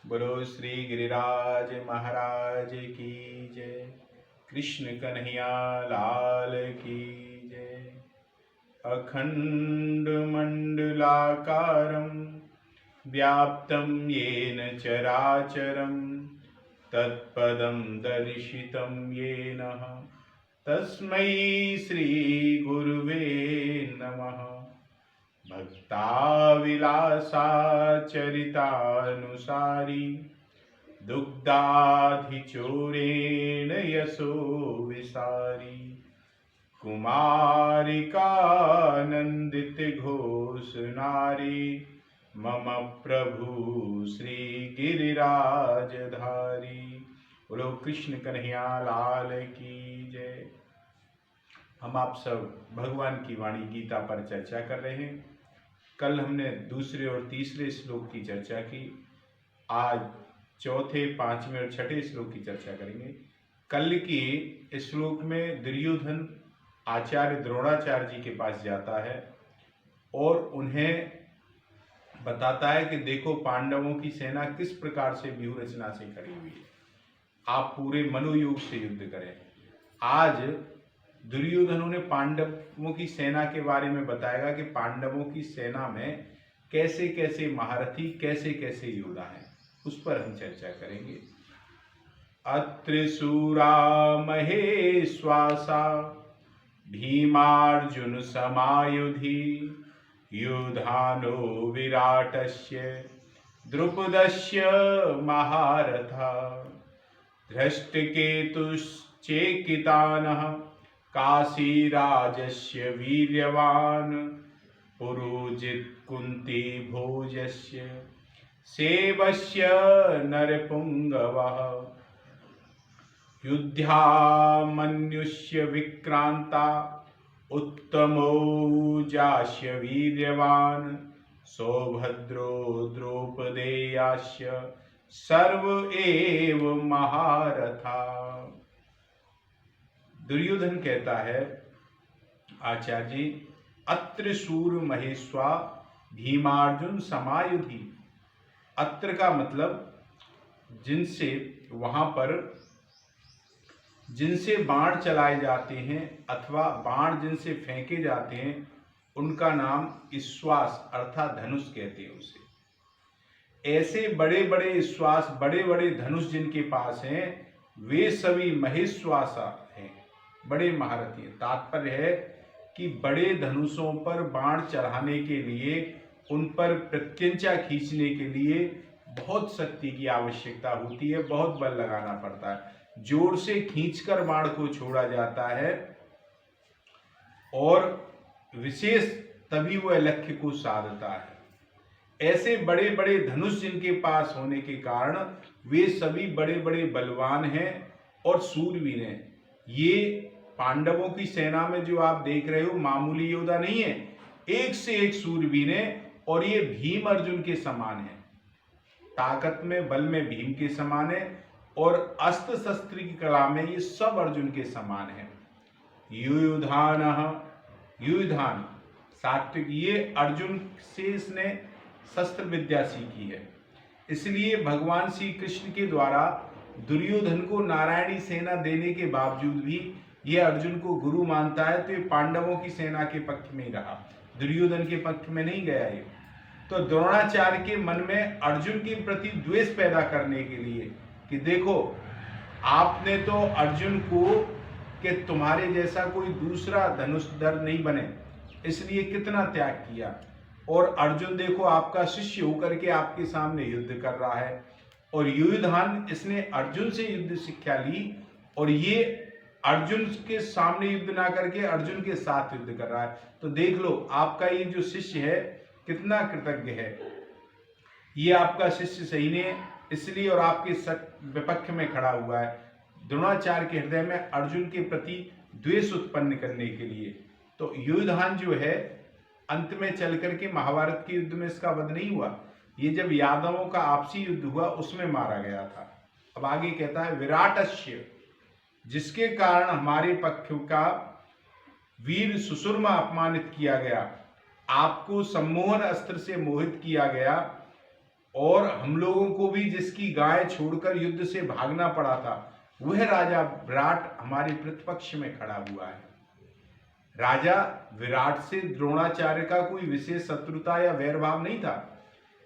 बोलो श्री गिरिराज महाराज की जय। कृष्ण कन्हैया लाल की जय। अखंड मंडलाकारं व्याप्तं येन चराचरं तत्पदं दर्शितं येन तस्मै श्री गुरुवे नमः। भक्ताविलासाचरितानुसारी दुग्धाधिचूरेण यशो विसारी कुमारिकानंदित घोष नारी मम प्रभु श्री गिरिराजधारी। बोलो कृष्ण कन्हैया लाल की जय। हम आप सब भगवान की वाणी गीता पर चर्चा कर रहे हैं। कल हमने दूसरे और तीसरे श्लोक की चर्चा की। आज चौथे, पांचवें और छठे श्लोक की चर्चा करेंगे। कल की इस श्लोक में दुर्योधन आचार्य द्रोणाचार्य जी के पास जाता है और उन्हें बताता है कि देखो पांडवों की सेना किस प्रकार से व्यूह रचना से खड़ी हुई है, आप पूरे मनोयोग से युद्ध करें। आज दुर्योधन ने पांडवों की सेना के बारे में बताएगा कि पांडवों की सेना में कैसे कैसे महारथी, कैसे कैसे योद्धा हैं, उस पर हम चर्चा करेंगे। अत्र शूरा महेश्वासा भीमार्जुन समायुधि युधानो विराटस्य द्रुपदस्य महारथा धृष्टकेतुश्चेकितानः काशीराजस्य वीर्यवान् पुरोजित कुन्ती भोजस्य सेवस्य नरपुंगवः युद्धामन्युष्य विक्रांता उत्तमौजास्य वीर्यवान् सौभद्रो द्रौपदेयास्य सर्व एव महारथा। दुर्योधन कहता है आचार्य जी, अत्र शूर महेश्वा भीमार्जुन समायुधि। अत्र का मतलब जिनसे, वहां पर जिनसे बाण चलाए जाते हैं अथवा बाण जिनसे फेंके जाते हैं उनका नाम ईश्वास अर्थात धनुष कहते हैं उसे। ऐसे बड़े बड़े ईश्वास, बड़े बड़े धनुष जिनके पास हैं वे सभी महेश्वासा हैं, बड़े महारथी हैं। तात्पर्य है कि बड़े धनुषों पर बाण चढ़ाने के लिए, उन पर प्रत्यंचा खींचने के लिए बहुत शक्ति की आवश्यकता होती है, बहुत बल लगाना पड़ता है। जोर से खींचकर बाण को छोड़ा जाता है और विशेष तभी वह लक्ष्य को साधता है। ऐसे बड़े बड़े धनुष जिनके पास होने के कारण वे सभी बड़े बड़े बलवान हैं और शूरवीर हैं। ये पांडवों की सेना में जो आप देख रहे हो मामूली योद्धा नहीं है, एक से एक शूरवीर हैं और ये भीम अर्जुन के समान है। ताकत में, बल में भीम के समान है और अस्त्र शस्त्र की कला में ये सब अर्जुन के समान है। युयुधान सात्विक, ये अर्जुन से इसने शस्त्र विद्या सीखी है। इसलिए भगवान श्री कृष्ण के द्वारा दुर्योधन को नारायणी सेना देने के बावजूद भी ये अर्जुन को गुरु मानता है, तो ये पांडवों की सेना के पक्ष में ही रहा, दुर्योधन के पक्ष में नहीं गया ये। तो द्रोणाचार्य के मन में अर्जुन के प्रति द्वेष पैदा करने के लिए कि देखो आपने तो अर्जुन को कि तुम्हारे जैसा कोई दूसरा धनुषधर नहीं बने, इसलिए कितना त्याग किया, और अर्जुन देखो आपका शिष्य होकर के आपके सामने युद्ध कर रहा है। और युयुधान, इसने अर्जुन से युद्ध शिक्षा ली और ये अर्जुन के सामने युद्ध ना करके अर्जुन के साथ युद्ध कर रहा है। तो देख लो आपका ये जो शिष्य है कितना कृतज्ञ है। ये आपका शिष्य सही ने इसलिए और आपके विपक्ष में खड़ा हुआ है, द्रोणाचार्य के हृदय में अर्जुन के प्रति द्वेष उत्पन्न करने के लिए। तो युयुधान जो है अंत में चल करके महाभारत के युद्ध में इसका वध नहीं हुआ, ये जब यादवों का आपसी युद्ध हुआ उसमें मारा गया था। अब आगे कहता है विराटस्य, जिसके कारण हमारे पक्ष का वीर सुशर्मा अपमानित किया गया, आपको सम्मोहन अस्त्र से मोहित किया गया और हम लोगों को भी जिसकी गाय छोड़कर युद्ध से भागना पड़ा था, वह राजा विराट हमारे प्रतिपक्ष में खड़ा हुआ है। राजा विराट से द्रोणाचार्य का कोई विशेष शत्रुता या वैरभाव नहीं था,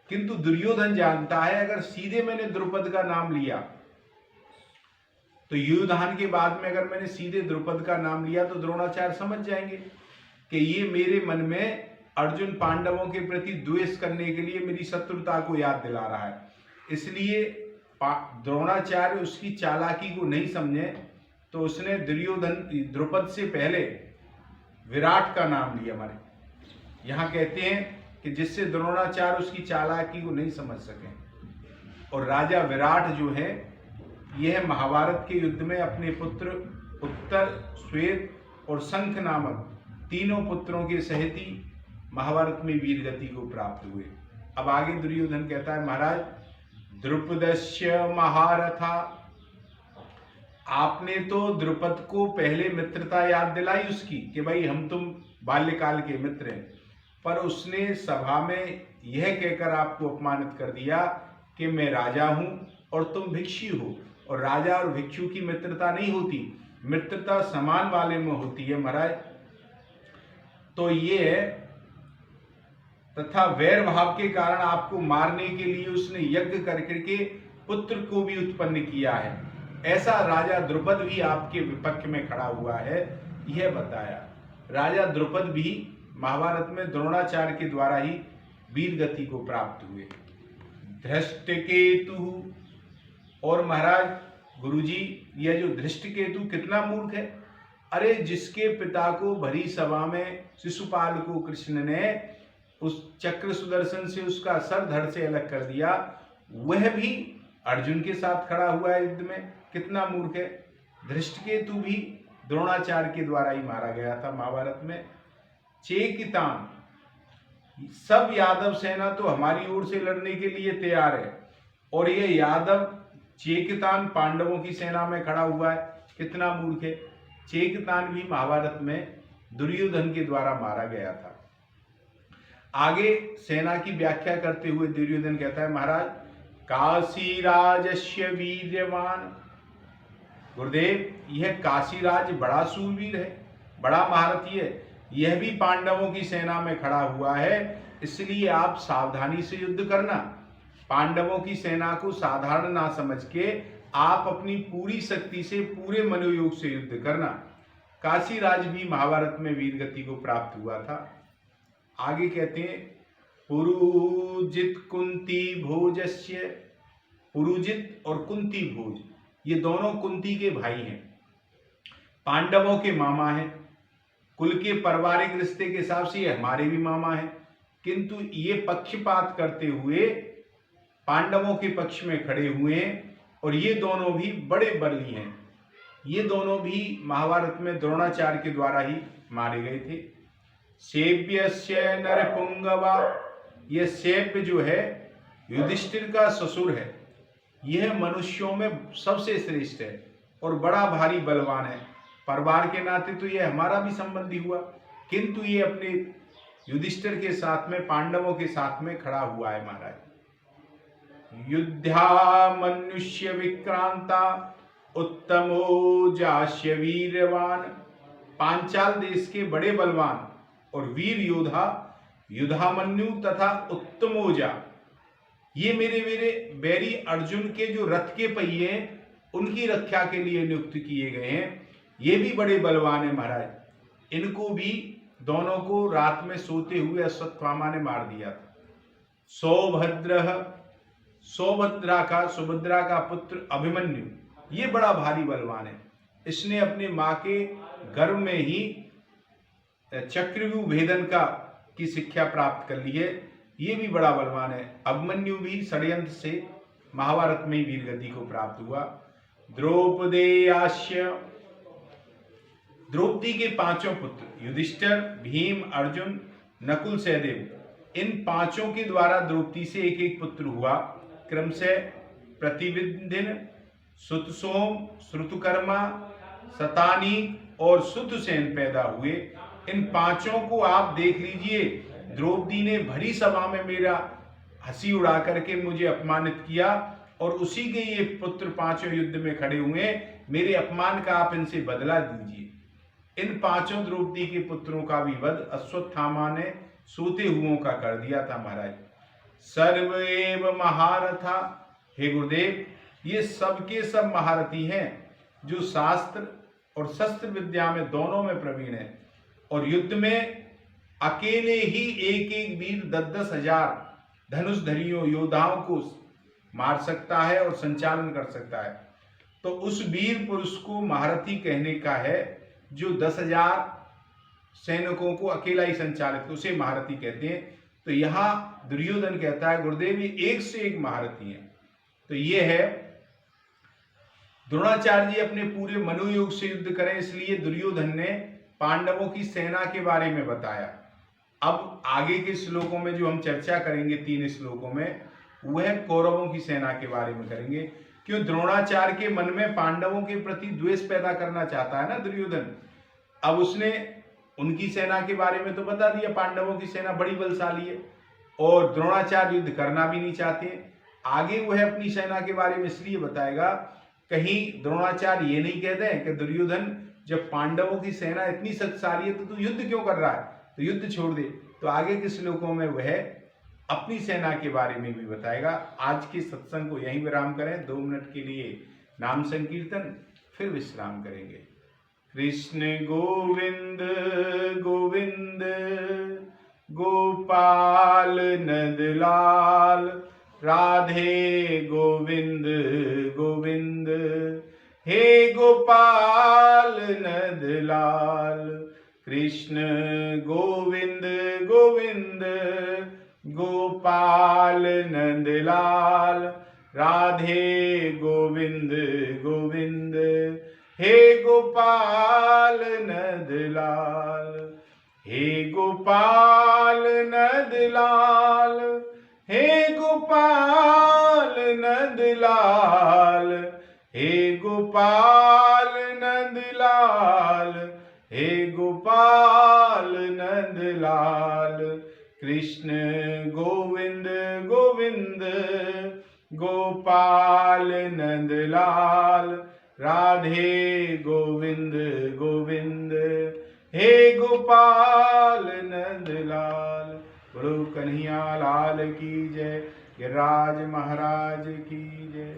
किंतु दुर्योधन जानता है अगर सीधे मैंने द्रुपद का नाम लिया तो युद्धान के बाद में अगर मैंने सीधे द्रुपद का नाम लिया तो द्रोणाचार्य समझ जाएंगे कि ये मेरे मन में अर्जुन पांडवों के प्रति द्वेष करने के लिए मेरी शत्रुता को याद दिला रहा है। इसलिए द्रोणाचार्य उसकी चालाकी को नहीं समझे तो उसने द्रुपद से पहले विराट का नाम लिया। हमारे यहाँ कहते हैं कि जिससे द्रोणाचार्य उसकी चालाकी को नहीं समझ सके। और राजा विराट जो है यह महाभारत के युद्ध में अपने पुत्र उत्तर, श्वेत और शंख नामक तीनों पुत्रों के सहित ही महाभारत में वीर गति को प्राप्त हुए। अब आगे दुर्योधन कहता है, महाराज द्रुपदस्य महारथा, आपने तो द्रुपद को पहले मित्रता याद दिलाई उसकी कि भाई हम तुम बाल्यकाल के मित्र हैं, पर उसने सभा में यह कहकर आपको अपमानित कर दिया कि मैं राजा हूं और तुम भिक्षु हो, और राजा और भिक्षु की मित्रता नहीं होती, मित्रता समान वाले में होती है महाराज। तो ये तथा वैर भाव के कारण आपको मारने के लिए उसने यज्ञ करके पुत्र को भी उत्पन्न किया है। ऐसा राजा द्रुपद भी आपके विपक्ष में खड़ा हुआ है, यह बताया। राजा द्रुपद भी महाभारत में द्रोणाचार्य के द्वारा ही वीर गति को प्राप्त हुए। धृष्टकेतु, और महाराज गुरुजी यह जो धृष्टकेतु कितना मूर्ख है। अरे जिसके पिता को भरी सभा में शिशुपाल को कृष्ण ने उस चक्र सुदर्शन से उसका सर धड़ से अलग कर दिया, वह भी अर्जुन के साथ खड़ा हुआ है युद्ध में, कितना मूर्ख है। धृष्टकेतु भी द्रोणाचार्य के द्वारा ही मारा गया था महाभारत में। चेकितान, सब यादव सेना तो हमारी ओर से लड़ने के लिए तैयार है, और ये यादव चेकितान पांडवों की सेना में खड़ा हुआ है, कितना मूर्ख है। चेकितान भी महाभारत में दुर्योधन के द्वारा मारा गया था। आगे सेना की व्याख्या करते हुए दुर्योधन कहता है, महाराज काशीराजस्य वीर्यवान, गुरुदेव यह काशीराज बड़ा सूरवीर है, बड़ा महारथी है, यह भी पांडवों की सेना में खड़ा हुआ है, इसलिए आप सावधानी से युद्ध करना। पांडवों की सेना को साधारण ना समझ के आप अपनी पूरी शक्ति से, पूरे मनोयोग से युद्ध करना। काशीराज भी महाभारत में वीर गति को प्राप्त हुआ था। आगे कहते हैं, पुरुजित कुंती भोजस्य, पुरुजित और कुंती भोज ये दोनों कुंती के भाई हैं, पांडवों के मामा हैं। कुल के पारिवारिक रिश्ते के हिसाब से ये हमारे भी मामा हैं, किंतु ये पक्षपात करते हुए पांडवों के पक्ष में खड़े हुए हैं, और ये दोनों भी बड़े बली हैं। ये दोनों भी महाभारत में द्रोणाचार्य के द्वारा ही मारे गए थे। सेव्यस्य नरपुंगवा, यह सेव्य जो है युधिष्ठिर का ससुर है, यह मनुष्यों में सबसे श्रेष्ठ है और बड़ा भारी बलवान है। परिवार के नाते तो यह हमारा भी संबंधी हुआ, किंतु ये अपने युधिष्ठिर के साथ में, पांडवों के साथ में खड़ा हुआ है महाराज। युद्धा मनुष्य विक्रांता उत्तमो जास्य वीरवान, पांचाल देश के बड़े बलवान और वीर योद्धा युधामन्यु तथा उत्तमोजा, ये मेरे बैरी अर्जुन के जो रथ के पहिए हैं उनकी रक्षा के लिए नियुक्त किए गए हैं, ये भी बड़े बलवान है महाराज। इनको भी दोनों को रात में सोते हुए अश्वत्थामा ने मार दिया था। सुभद्रा का पुत्र अभिमन्यु, ये बड़ा भारी बलवान है, इसने अपने माँ के गर्भ में ही चक्रव्यूह भेदन की शिक्षा प्राप्त कर ली है, ये भी बड़ा बलवान है। अभिमन्यु भी षड्यंत्र से महाभारत में वीर गति को प्राप्त हुआ। द्रौपदेयास्य, द्रौपदी के पांचों पुत्र युधिष्ठिर, भीम, अर्जुन, नकुल, सहदेव, इन पांचों के द्वारा द्रौपदी से एक एक पुत्र हुआ। क्रमशः प्रतिविंध्यन, सुतसोम, श्रुतकर्मा, शतानी और सुतसेन पैदा हुए। इन पांचों को आप देख लीजिए, द्रौपदी ने भरी सभा में मेरा हंसी उड़ा करके मुझे अपमानित किया और उसी के ये पुत्र पांचों युद्ध में खड़े हुए, मेरे अपमान का आप इनसे बदला दीजिए। इन पांचों द्रौपदी के पुत्रों का भी वध अश्वत्थामा ने सोते हुओं का कर दिया था महाराज। सर्व एव महारथा, हे गुरुदेव, ये सबके सब महारथी हैं जो शास्त्र और शस्त्र विद्या में दोनों में प्रवीण है और युद्ध में अकेले ही एक एक वीर 10-10 हजार धनुषधरियों योद्धाओं को मार सकता है और संचालन कर सकता है। तो उस वीर पुरुष को महारथी कहने का है जो 10,000 सैनिकों को अकेला ही संचालित, उसे महारथी कहते हैं। तो यहाँ दुर्योधन कहता है गुरुदेव ये एक से एक महारथी हैं। तो ये है द्रोणाचार्य जी अपने पूरे मनोयोग से युद्ध करें, इसलिए दुर्योधन ने पांडवों की सेना के बारे में बताया। अब आगे के श्लोकों में जो हम चर्चा करेंगे 3 श्लोकों में, वह कौरवों की सेना के बारे में करेंगे। क्यों द्रोणाचार्य के मन में पांडवों के प्रति द्वेष पैदा करना चाहता है ना दुर्योधन। अब उसने उनकी सेना के बारे में तो बता दिया, पांडवों की सेना बड़ी बलशाली है और द्रोणाचार्य युद्ध करना भी नहीं चाहते। आगे वह अपनी सेना के बारे में इसलिए बताएगा कहीं द्रोणाचार्य ये नहीं कहते हैं कि दुर्योधन जब पांडवों की सेना इतनी शक्तिशाली है तो तू युद्ध क्यों कर रहा है, तो युद्ध छोड़ दे। तो आगे के श्लोकों में वह अपनी सेना के बारे में भी बताएगा। आज के सत्संग को यहीं विराम करें, 2 मिनट के लिए नाम संकीर्तन, फिर विश्राम करेंगे। कृष्ण गोविंद गोविंद गोपाल नंदलाल, राधे गोविंद गोविंद, हे गोपाल नंदलाल। कृष्ण गोविंद गोविंद गोपाल नंदलाल, राधे गोविंद गोविंद, हे गोपाल नंदलाल। हे गोपाल नंदलाल, हे गोपाल नंदलाल, हे गोपाल नंदलाल, हे गोपाल नंदलाल। कृष्ण गोविंद गोविंद गोपाल नंदलाल, राधे गोविंद गोविंद, हे गोपाल नंदलाल। बोलो कन्हैया लाल की जय, गिरिराज महाराज की जय।